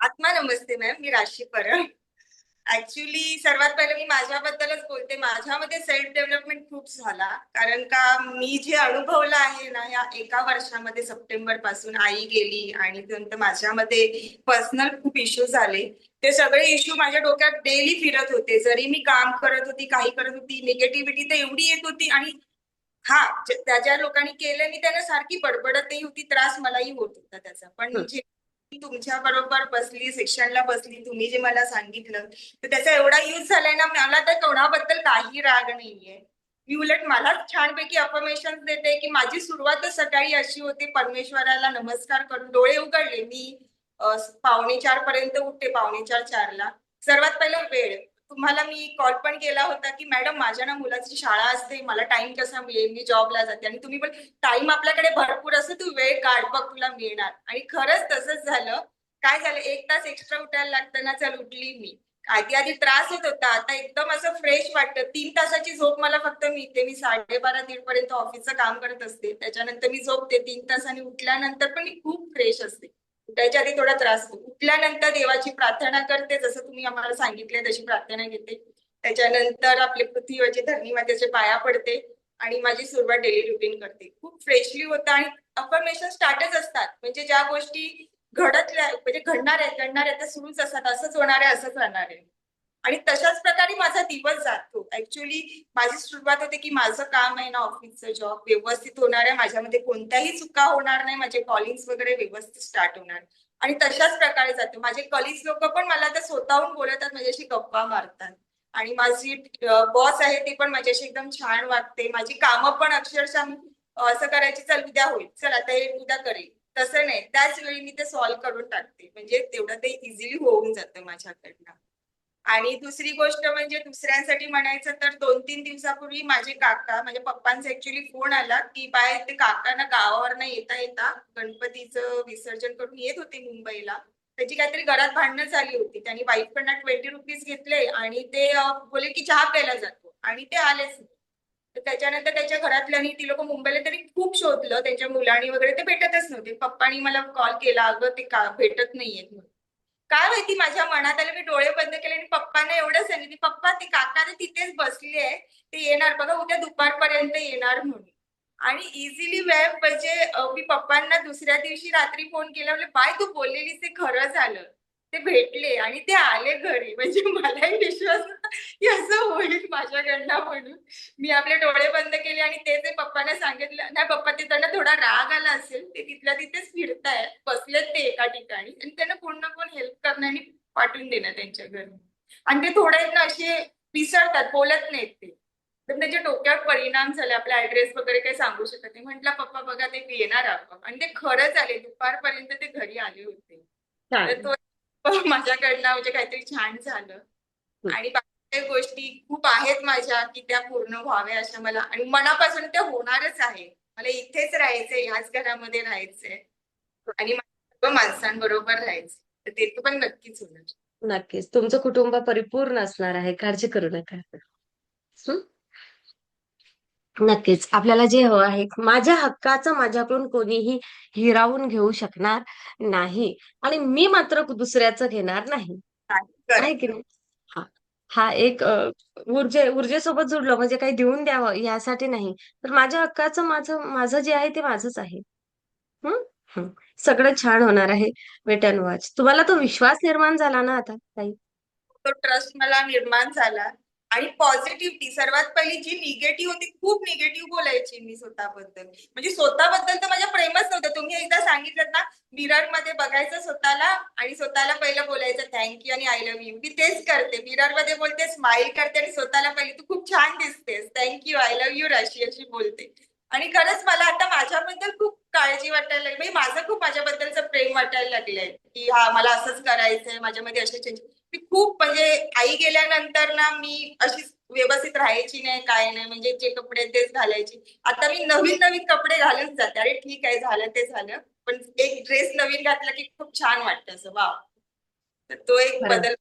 आत्मा नमस्ते मॅम, मी राशी परब. ऍक्च्युली सर्वात पहिले मी माझ्याबद्दलच बोलते. माझ्यामध्ये सेल्फ डेव्हलपमेंट खूप झाला, कारण का मी जे अनुभवलं आहे ना या एका वर्षामध्ये, सप्टेंबर पासून आई गेली आणि नंतर माझ्यामध्ये पर्सनल खूप इश्यू झाले. ते सगळे इश्यू माझ्या डोक्यात डेली फिरत होते. जरी मी काम करत होती, काही करत होती, निगेटिव्हिटी तर एवढी येत होती. आणि हा, त्या ज्या लोकांनी केलं मी त्यांना सारखी बडबडतही होती, त्रास मलाही होत होता त्याचा. पण हं. जे तुमच्या बरोबर बसली, सेक्शनला बसली, तुम्ही जे मला सांगितलं, तर त्याचा एवढा यूज झालाय ना, मला तर कोणाबद्दल काही राग नाहीये. मी उलट मला छानपैकी अफर्मेशन देते की माझी सुरुवातच सकाळी अशी होती, परमेश्वराला नमस्कार करून डोळे उघडले मी 3:45 पर्यंत उठते, 3:45-4ला. सर्वात पहिला वेळ. तुम्हाला मी कॉल पण केला होता की मॅडम माझ्या ना मुलाची शाळा असते, मला टाइम कसा मिळेल, मी जॉबला जाते. आणि तुम्ही पण टाइम आपल्याकडे भरपूर असतो, तू वेळ काढ बघ तुला मिळणार. आणि खरंच तसंच झालं. काय झालं, 1 तास एक्स्ट्रा उठायला लागतं ना, चल उठली मी. आधी आधी त्रास होत होता, आता एकदम असं फ्रेश वाटतं. 3 तासाची झोप मला फक्त मिळते. मी 12:30-1 पर्यंत ऑफिसचं काम करत असते, त्याच्यानंतर मी झोपते 3 तासांनी. उठल्यानंतर पण मी खूप फ्रेश असते. उठायच्या आधी थोडा त्रास होतो, उठल्यानंतर देवाची प्रार्थना करते, जसं तुम्ही आम्हाला सांगितले तशी प्रार्थना घेते. त्याच्यानंतर आपले पृथ्वीवरचे धरणी मातेचे पाया पडते आणि माझी सुरुवात डेली रुटीन करते. खूप फ्रेशली होतं. आणि अफर्मेशन स्टार्टच असतात, म्हणजे ज्या गोष्टी घडतल्या म्हणजे घडणार आहेत त्या सुरूच असतात. असंच होणार आहे, असंच राहणार आहे. आणि तशाच प्रकारे माझा दिवस जातो. ऍक्च्युली माझी सुरुवात होते की माझं काम आहे ना, ऑफिसचं जॉब व्यवस्थित होणार आहे, माझ्यामध्ये कोणत्याही चुका होणार नाही, माझे कॉलिंग्स वगैरे व्यवस्थित स्टार्ट होणार. आणि तशाच प्रकारे जाते. माझे कलिग्स लोक पण मला तर स्वतःहून बोलतात, माझ्याशी गप्पा मारतात. आणि माझी बॉस आहे ती पण माझ्याशी एकदम छान वागते. माझी कामं पण अक्षरशः असं करायची, चल उद्या होईल, चल आता हे उद्या करेल, तसं नाही, त्याच वेळी मी ते सॉल्व्ह करून टाकते. म्हणजे तेवढं ते इझिली होऊन जातं माझ्याकडनं. आणि दुसरी गोष्ट म्हणजे दुसऱ्यांसाठी म्हणायचं तर 2-3 दिवसापूर्वी माझे काका, माझ्या पप्पांचा ऍक्च्युली फोन आला की बाय ते काकांना गावावर न येता येता गणपतीचं विसर्जन करून येत होते मुंबईला. त्याची काहीतरी घरात भांडणं झाली होती. त्यांनी वाईफकडनं ₹20 घेतले आणि ते बोले की चहा प्यायला जातो, आणि ते आलेच नाही. तर त्याच्यानंतर त्याच्या घरातल्यांनी, ती लोक मुंबईला तरी खूप शोधलं, त्यांच्या मुलांनी वगैरे, ते भेटतच नव्हते. पप्पानी मला कॉल केला, अगं ते का भेटत नाहीयेत म्हणून. काय माहिती माझ्या मनात आलं, मी डोळे बंद केले आणि पप्पांना एवढं सांगितलं, पप्पा ते काका ते तिथेच बसले आहे, ते येणार बघा उद्या दुपारपर्यंत येणार म्हणून. आणि इझिली वेळ म्हणजे मी पप्पांना दुसऱ्या दिवशी रात्री फोन केला, म्हणजे बाय तू बोललेलीस ते खरं झालं. ते भेटले आणि ते आले घरी. म्हणजे मलाही विश्वास नव्हता की असं होईल माझ्याकडनं म्हणून. मी आपले डोळे बंद केले आणि ते जे पप्पांना सांगितलं नाही, पप्पा ते त्यांना थोडा राग आला असेल, ते तिथल्या तिथेच फिरतायत, बसलेत ते एका ठिकाणी, आणि त्यांना कोण ना कोण हेल्प करण्याने पाठवून देणार त्यांच्या घरी. आणि ते थोडे ना असे विसरतात, बोलत नाहीत ते. तर त्याच्या डोक्यावर परिणाम झाले. आपला ऍड्रेस वगैरे काही सांगू शकत नाही. म्हटलं पप्पा बघा ते येणार आपण, आणि ते खरंच आले, दुपारपर्यंत ते घरी आले होते. तर छान. तो माझ्याकडनं म्हणजे काहीतरी छान झालं. हं. आणि बाकीच्या गोष्टी खूप आहेत माझ्या की त्या पूर्ण व्हाव्या अशा मला, आणि मनापासून त्या होणारच आहे. मला इथेच राहायचंय, ह्याच घरामध्ये राहायचंय आणि सर्व माणसांबरोबर राहायचं, तर ते पण नक्कीच होणार. नक्कीच. तुमचं कुटुंब परिपूर्ण असणार आहे. काळजी करू नका. हं. नक्कीच. आपल्याला जे हवं आहे, माझ्या हक्काचं माझ्याकडून कोणीही हिरावून घेऊ शकणार नाही. आणि मी मात्र दुसऱ्याचं घेणार नाही. आहे की करेक्ट. नाही? हां. हा एक ऊर्जेसोबत जुडलो म्हणजे काही देऊन द्यावं यासाठी नाही. तर माझ्या हक्काचं माझं माझं जे आहे ते माझंच आहे. हं, हं. सगळं छान होणार आहे. Wait and watch. तुम्हाला तो विश्वास निर्माण झाला ना आता ताई? तो ट्रस्ट मला निर्माण झाला. आणि पॉझिटिव्हिटी सर्वात पहिली जी निगेटिव्ह होती, खूप निगेटिव्ह बोलायची मी स्वतःबद्दल. म्हणजे स्वतःबद्दल तर माझ्या प्रेमच नव्हतं. तुम्ही एकदा सांगितलं ना, मिरर मध्ये बघायचं स्वतःला आणि स्वतःला पहिलं बोलायचं थँक्यू आणि आय लव्ह यू. मी तेच करते, मिरर मध्ये बोलते, स्माइल करते आणि स्वतःला पहिली तू खूप छान दिसतेस, थँक्यू आय लव्ह यू राशी, अशी बोलते. आणि खरंच मला आता माझ्याबद्दल खूप काळजी वाटायला लागली, म्हणजे माझं खूप माझ्याबद्दलचं प्रेम वाटायला लागलंय की हा मला असंच करायचंय, माझ्यामध्ये असे चेंज. मी खूप म्हणजे आई गेल्यानंतर ना मी अशी व्यवस्थित राहायची नाही, काय नाही, म्हणजे जे कपडे तेच घालायची. आता मी नवीन नवीन कपडे घालून जाते, अरे ठीक आहे झालं ते झालं, पण एक ड्रेस नवीन घातला की खूप छान वाटतं असं, वा. तर तो एक बरं. बदल,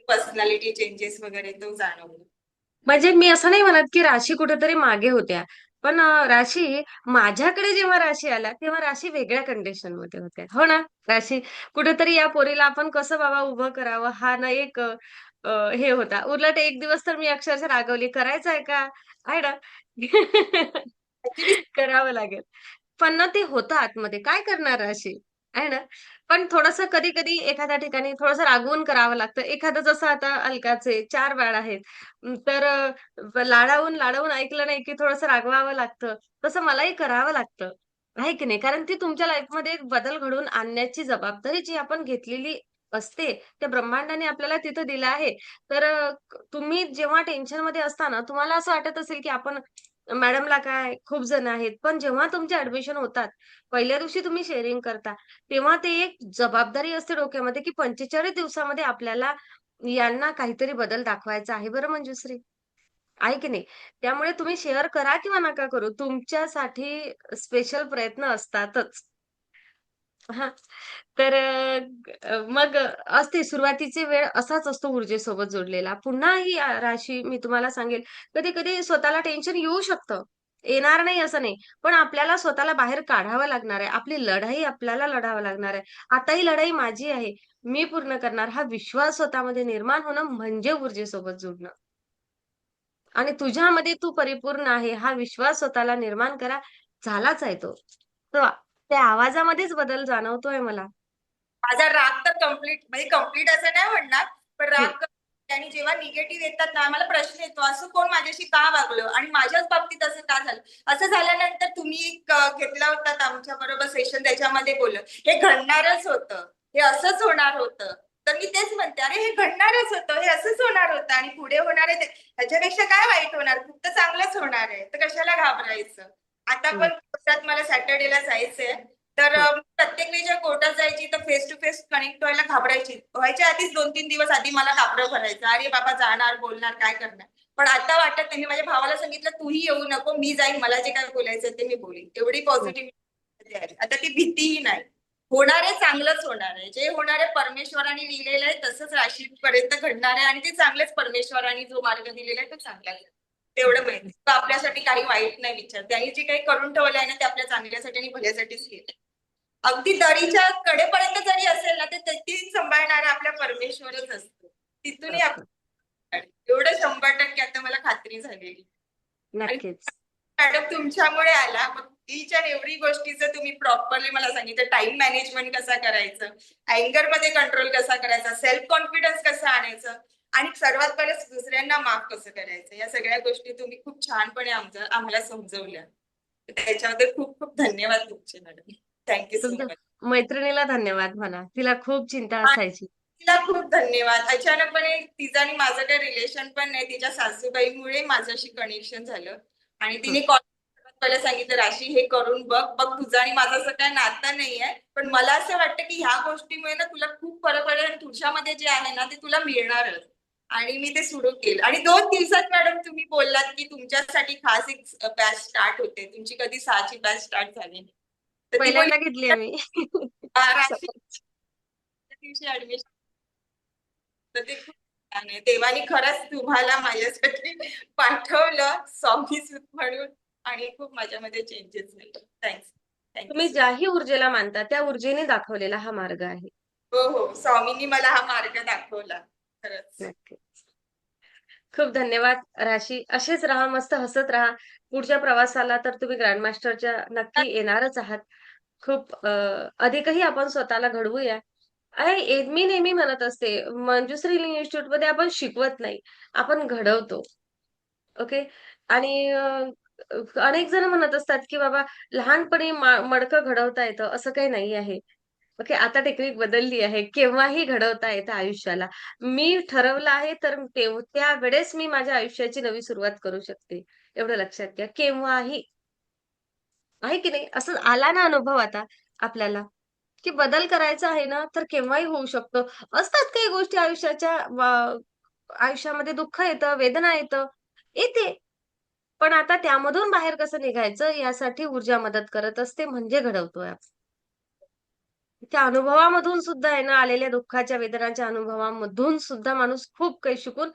पर्सनॅलिटी चेंजेस वगैरे तो जाणवतो. म्हणजे मी असं नाही म्हणत, की राशी कुठेतरी मागे होत्या. पण राशी माझ्याकडे जेव्हा राशी आला तेव्हा राशी वेगळ्या कंडिशन मध्ये होत्या. हो ना? राशी कुठेतरी या पोरीला आपण कसं बाबा उभं करावं हा ना एक हे होता. उलट एक दिवस तर मी अक्षरशः रागवली. करायचं आहे का? आहे ना? ऍक्च्युली करावं लागेल. पण ना ते होतं आतमध्ये. काय करणार अशी, आहे ना? पण थोडंसं कधी-कधी एखाद्या ठिकाणी थोडंसं रागवून करावं लागतं. एखादं जसं आता अलकाचे 4 बाळ आहेत. तर लाडावून ऐकलं नाही की थोडंसं रागवावं लागतं. तसं मलाही करावं लागतं. आहे की नाही? कारण ती तुमच्या लाईफमध्ये एक बदल घडवून आणण्याची जबाबदारी जी आपण घेतलेली असते, त्या ब्रह्मांडाने आपल्याला तिथं दिलं आहे. तर तुम्ही जेव्हा टेन्शनमध्ये असता ना, तुम्हाला असं वाटत असेल की आपण मॅडमला काय, खूप जण आहेत. पण जेव्हा तुमचे ॲडमिशन होतात, पहिल्या दिवशी तुम्ही शेअरिंग करता, तेव्हा ते एक जबाबदारी असते डोक्यामध्ये, की 45 दिवसामध्ये आपल्याला यांना काहीतरी बदल दाखवायचा आहे बरं मंजुश्री. आहे की नाही? त्यामुळे तुम्ही शेअर करा किंवा नका करू, तुमच्यासाठी स्पेशल प्रयत्न असतातच. हां. तर मग असते सुरुवातीची वेळ असाच असतो ऊर्जेसोबत जोडलेला. पुन्हा ही राशी मी तुम्हाला सांगेल, कधी-कधी स्वतःला टेन्शन येऊ शकतं. येणार नाही असं नाही. पण आपल्याला स्वतःला बाहेर काढावं लागणार आहे. आपली लढाई आपल्याला लढावं लागणार आहे. आता ही लढाई माझी आहे. मी पूर्ण करणार. हा विश्वास स्वतःमध्ये निर्माण होणं म्हणजे ऊर्जेसोबत जोडणं. आणि तुझ्यामध्ये तू परिपूर्ण आहे, हा विश्वास स्वतःला निर्माण करा. झालाच आहे तो. तो त्या आवाजामध्येच बदल जाणवतोय मला. माझा राग तर म्हणजे कम्प्लीट असं नाही म्हणणार, पण हं. आणि जेव्हा निगेटिव्ह येतात ना, मला प्रश्न येतो, असं कोण माझ्याशी का वागलं आणि माझ्याच बाबतीत असं का झालं. असं झाल्यानंतर तुम्ही एक घेतला होता आमच्या बरोबर सेशन, त्याच्यामध्ये बोललं हे घडणारच होतं, हे असंच होणार होतं. तर मी तेच म्हणते, अरे हे घडणारच होतं, हे असंच होणार होतं आणि पुढे होणार आहे ह्याच्यापेक्षा काय वाईट होणार, खूप तर चांगलंच होणार आहे, तर कशाला घाबरायचं. आता पण नक्की. कोर्टात मला सॅटर्डेला जायचंय. तर हं. प्रत्येक वेळी जेव्हा कोर्टात जायची तर फेस टू फेस कनेक्ट व्हायला घाबरायची. व्हायच्या आधीच 2-3 दिवस आधी मला घाबरं भरायचं. अरे बाबा जाणार, बोलणार, काय करणार? पण आता वाटत नाही. मी माझ्या भावाला सांगितलं, "तूही येऊ नको, मी जाईन. मला जे काय बोलायचं ते मी बोलेन." एवढी नक्की. पॉझिटिव्हिटी आहे. आता ती भीतीही नाही. होणार आहे, चांगलंच होणार आहे. जे होणार आहे परमेश्वराने लिहिलेलं आहे तसंच राशीपर्यंत घडणार आहे आणि ते चांगलेच परमेश्वराने जो मार्ग दिलेला आहे तो चांगलाच आहे. तेवढं माहिती. तो आपल्यासाठी काही वाईट नाही विचार. त्यांनी जे काही करून ठेवलं आहे ना, ते आपल्या चांगल्यासाठी आणि भल्यासाठीच केलं. अगदी दरीच्या कडेपर्यंत जरी असेल ना, ते ती सांभाळणारा आपला परमेश्वरच असतो. तिथूनही असतं. एवढं 100% आता मला खात्री झालेली. आणि नक्कीच. मॅडम तुमच्यामुळे आला. मग ईच अँड एव्हरी गोष्टीचं तुम्ही प्रॉपरली मला सांगितलं. टाइम मॅनेजमेंट कसं करायचं, अँगर मध्ये कंट्रोल कसा करायचा, सेल्फ कॉन्फिडन्स कसं आणायचं आणि सर्वात पहिले दुसऱ्यांना माफ कसं करायचं. या सगळ्या गोष्टी तुम्ही खूप छानपणे आम्हाला समजवल्या. त्याच्याबद्दल खूप खूप धन्यवाद तुमचे मॅडम. थँक्यू सो तुमच्या मच. मैत्रिणीला धन्यवाद म्हणा. तिला खूप चिंता असायची. तिला खूप धन्यवाद. अचानकपणे तिचं आणि माझं काही रिलेशन पण नाही. तिच्या सासूबाईमुळे माझ्याशी कनेक्शन झालं आणि हं. तिने कॉल पहिलं सांगितलं, "राशी हे करून बघ. बघ तुझं आणि माझं असं काही नातं नाहीये. पण मला असं वाटतं की ह्या गोष्टीमुळे ना तुला खूप फरक पडेल आणि तुझ्यामध्ये जे आहे ना ते तुला मिळणारच." आणि मी ते सुरू केलं आणि 2 दिवसात मॅडम तुम्ही बोललात की तुमच्यासाठी खास एक बॅच स्टार्ट होते. तुमची कधी 6 ची बॅच स्टार्ट झाली नाही. तर ती बोलली, पहिल्यांदा घेतली आहे मी. "राशी त्या दिवशी ऍडमिशन." तर ते खूप छान आहे. देवाने खरंच तुम्हाला माझ्यासाठी पाठवलं स्वामी सूत म्हणून आणि खूप माझ्यामध्ये चेंजेस झाले. थँक्स. थँक्यू तुम्ही सो मच. ज्याही ऊर्जेला मानता, त्या ऊर्जेने दाखवलेला हा मार्ग आहे. हो, हो. स्वामींनी मला हा मार्ग दाखवला. खरंच. नक्कीच. खूप धन्यवाद राशी. असेच राहा, मस्त हसत राहा. पुढच्या प्रवासाला तर तुम्ही ग्रँडमास्टरच्या नक्की येणारच आहात. खूप अधिकही आपण स्वतःला घडवूया. मी नेहमी म्हणत असते, मंजुश्री इन्स्टिट्यूटमध्ये आपण शिकवत नाही, आपण घडवतो. ओके. आणि अनेक जण म्हणत असतात, की बाबा लहानपणी मडकं घडवता येतं, असं काही नाही आहे. ओके. आता टेक्निक बदलली आहे. केव्हाही घडवता येतं आयुष्याला. मी ठरवलं आहे, तर त्यावेळेस मी माझ्या आयुष्याची नवी सुरुवात करू शकते. एवढं लक्षात घ्या. केव्हाही. आहे की नाही? असं आला ना अनुभव आता आपल्याला, की बदल करायचा आहे ना, तर केव्हाही होऊ शकतं. असतात काही गोष्टी आयुष्यामध्ये दुःख येतं, वेदना येतं, येते. पण आता त्यामधून बाहेर कसं निघायचं यासाठी ऊर्जा मदत करत असते म्हणजे घडवतोय आपण. त्या अनुभवामधून सुद्धा आहे ना, आलेल्या दुःखाच्या, वेदनाच्या अनुभवामधून सुद्धा माणूस खूप काही शिकून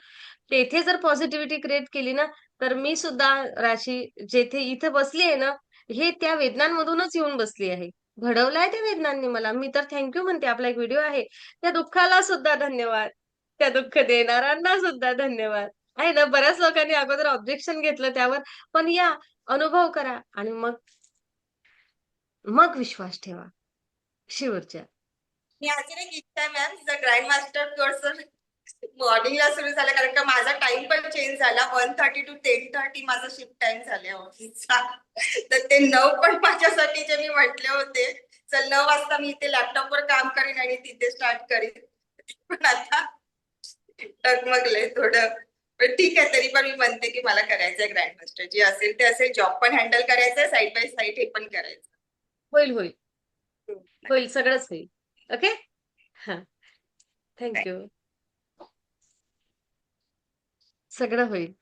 तेथे जर पॉझिटिव्हिटी क्रिएट केली ना, तर मी सुद्धा राशी जेथे इथे बसली आहे ना, हे त्या वेदनांमधूनच येऊन बसली आहे. घडवलंय त्या वेदनांनी मला. मी तर थँक म्हणते. आपला एक व्हिडिओ आहे. त्या दुःखाला सुद्धा धन्यवाद. त्या दुःख देणाऱ्यांना सुद्धा धन्यवाद. आहे ना, बऱ्याच लोकांनी अगोदर ऑब्जेक्शन घेतलं त्यावर. पण या, अनुभव करा आणि मग मग विश्वास ठेवा. अशी ऊर्जा. मी अजून एक इच्छा आहे मॅम, जर ग्रँड मास्टर कोर्स मॉर्निंगला सुरू झाला, कारण का माझा टाइम पण चेंज झाला. 1:30 to 10:30 माझा शिफ्ट टाइम झाला ऑफिसचा. तर ते 9 पण माझ्यासाठी जे मी म्हटले होते, चल 9 वाजता मी इथे लॅपटॉपवर काम करीन आणि तिथे स्टार्ट करीन. पण आता डगमगले थोडं. पण ठीक आहे, तरी पण मी म्हणते की मला करायचंय ग्रँड मास्टर. जे असेल ते असेल, जॉब पण हँडल करायचंय, साईड बाय साईड हे पण करायचं. होईल, होईल. होईल, सगळंच होईल. ओके? हां. थँक सगळं होईल.